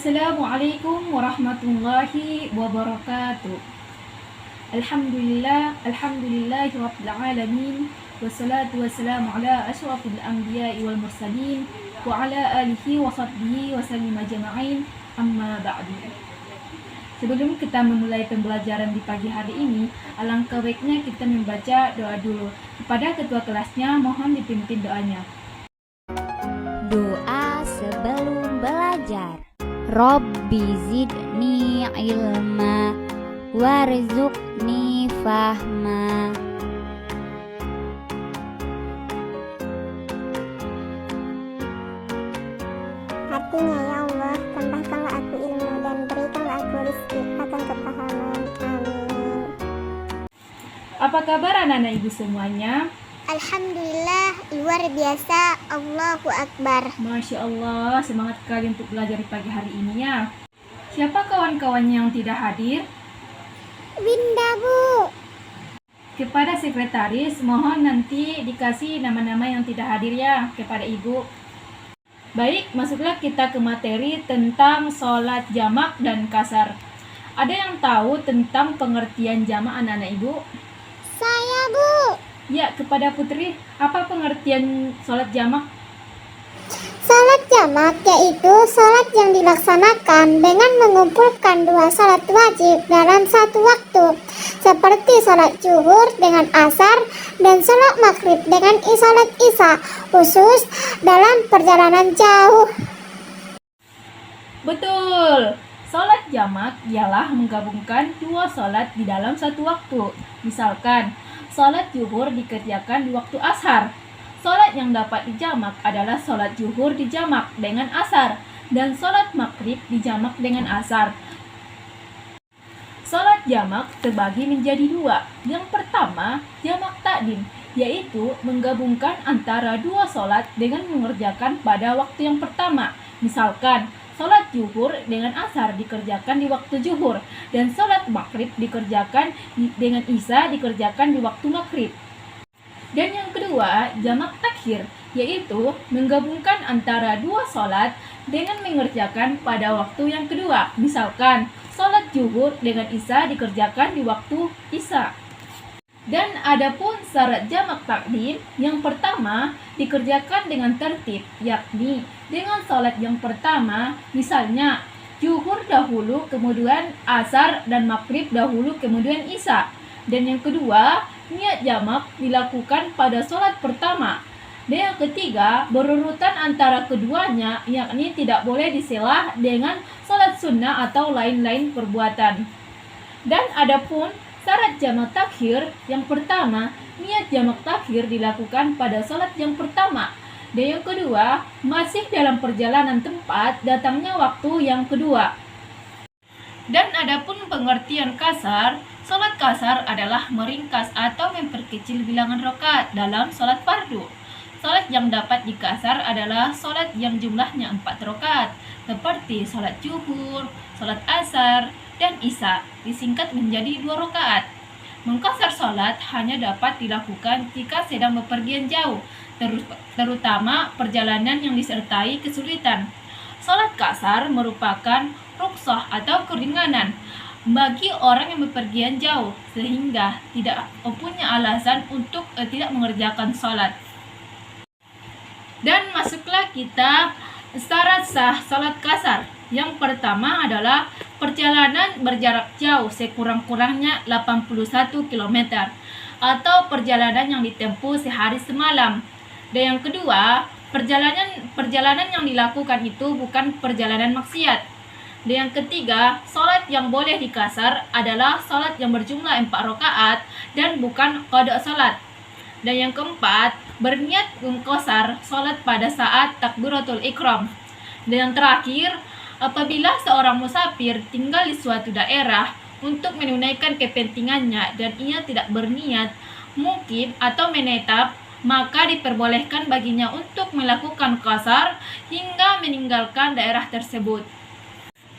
Assalamualaikum warahmatullahi wabarakatuh. Alhamdulillahi rabbil alamin. Wassalatu wassalamu ala asyrafil anbiya'i wal mursalin wa ala alihi wa sahbihi wa sallim ajma'in. Amma ba'du. Sebelum kita memulai pembelajaran di pagi hari ini, alangkah baiknya kita membaca doa dulu. Kepada ketua kelasnya, mohon dipimpin doanya. Doa sebelum belajar. Rabbi zidni ilma warzuqni fahma. Artinya, ya Allah, tambahkanlah aku ilmu dan berikanlah aku rezeki akan kepahaman. Amin. Apa kabar anak-anak ibu semuanya? Alhamdulillah, luar biasa. Allahu Akbar. Masya Allah, semangat sekali untuk belajar di pagi hari ini ya. Siapa kawan-kawannya yang tidak hadir? Winda, Bu. Kepada sekretaris, mohon nanti dikasih nama-nama yang tidak hadir ya kepada ibu. Baik, masuklah kita ke materi tentang sholat jamak dan kasar. Ada yang tahu tentang pengertian jamak anak-anak ibu? Saya, Bu. Ya, kepada Putri, apa pengertian sholat jamak? Salat jamak yaitu salat yang dilaksanakan dengan mengumpulkan dua salat wajib dalam satu waktu, seperti salat zuhur dengan asar dan salat maghrib dengan salat isya, khusus dalam perjalanan jauh. Betul, sholat jamak ialah menggabungkan dua sholat di dalam satu waktu. Misalkan, sholat zuhur dikerjakan di waktu ashar. Sholat yang dapat dijamak adalah sholat zuhur dijamak dengan asar, dan sholat maghrib dijamak dengan asar. Sholat jamak terbagi menjadi dua. Yang pertama, jamak takdim, yaitu menggabungkan antara dua sholat dengan mengerjakan pada waktu yang pertama. Misalkan, sholat zuhur dengan asar dikerjakan di waktu zuhur, dan sholat maghrib dikerjakan dengan isya dikerjakan di waktu maghrib. Dan yang kedua, jamak takhir, yaitu menggabungkan antara dua sholat dengan mengerjakan pada waktu yang kedua. Misalkan, sholat zuhur dengan isya dikerjakan di waktu isya. Dan adapun syarat jamak takdim, yang pertama dikerjakan dengan tertib, yakni dengan sholat yang pertama, misalnya zuhur dahulu, kemudian asar, dan maghrib dahulu, kemudian isya. Dan yang kedua, niat jamak dilakukan pada sholat pertama. Dan yang ketiga, berurutan antara keduanya, yakni tidak boleh disela dengan sholat sunnah atau lain-lain perbuatan. Dan adapun syarat jamak takhir, yang pertama, niat jamak takhir dilakukan pada sholat yang pertama. Dan yang kedua, masih dalam perjalanan tempat datangnya waktu yang kedua. Dan adapun pengertian kasar, sholat kasar adalah meringkas atau memperkecil bilangan rakaat dalam sholat fardu. Sholat yang dapat dikasar adalah sholat yang jumlahnya 4 rakaat, seperti sholat zuhur, sholat asar, dan isya, disingkat menjadi 2 rakaat. Mengkasar sholat hanya dapat dilakukan jika sedang bepergian jauh, terutama perjalanan yang disertai kesulitan. Sholat kasar merupakan rukhsah atau keringanan bagi orang yang bepergian jauh, sehingga tidak mempunyai alasan untuk tidak mengerjakan sholat. Dan masuklah kita syarat sah sholat kasar. Yang pertama adalah perjalanan berjarak jauh sekurang-kurangnya 81 km atau perjalanan yang ditempuh sehari semalam. Dan yang kedua, perjalanan yang dilakukan itu bukan perjalanan maksiat. Dan yang ketiga, sholat yang boleh dikasar adalah sholat yang berjumlah 4 rakaat dan bukan qada sholat. Dan yang keempat, berniat mengqasar sholat pada saat takbiratul ihram. Dan yang terakhir, apabila seorang musafir tinggal di suatu daerah untuk menunaikan kepentingannya dan ia tidak berniat, mukim atau menetap, maka diperbolehkan baginya untuk melakukan qasar hingga meninggalkan daerah tersebut.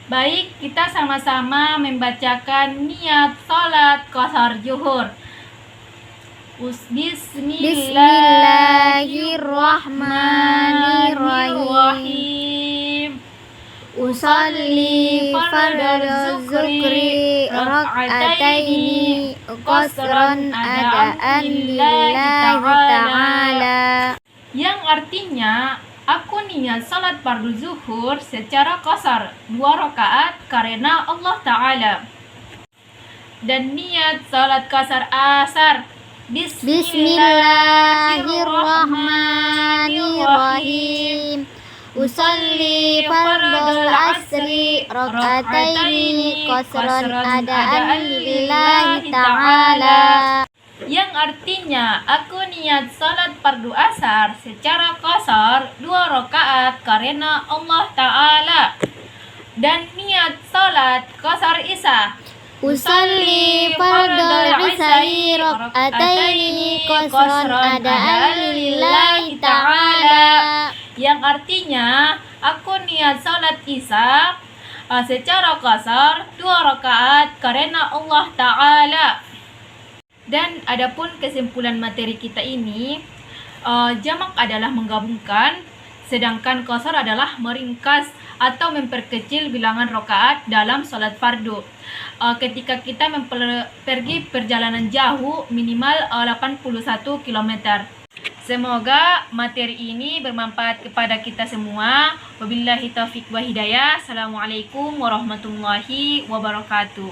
Baik, kita sama-sama membacakan niat salat qasar zuhur. Bismillahirrahmanirrahim. Bismillahirrahmanirrahim. Usalli fardhu dzukri rak'ataini qasran adaan lillahi ta'ala. Yang artinya, aku niat salat fardu zuhur secara qasar 2 rakaat karena Allah Ta'ala. Dan niat salat qasar asar Bismillahirrahmanirrahim. Usalli fardhu asri rak'ataini qasran adaan lillahi ta'ala. Yang artinya, aku niat salat fardu asar secara qasar 2 rakaat karena Allah Ta'ala. Dan niat salat qasar isya Usalli fardhu isya'i rak'ataini qasran adaan lillahi ta'ala. Yang artinya, aku niat salat isya secara qasar 2 rakaat karena Allah Ta'ala. Dan adapun kesimpulan materi kita ini, jamak adalah menggabungkan, sedangkan qasar adalah meringkas atau memperkecil bilangan rakaat dalam salat fardu. Ketika kita pergi perjalanan jauh minimal 81 km. Semoga materi ini bermanfaat kepada kita semua. Wabillahi taufiq wa hidayah. Assalamualaikum warahmatullahi wabarakatuh.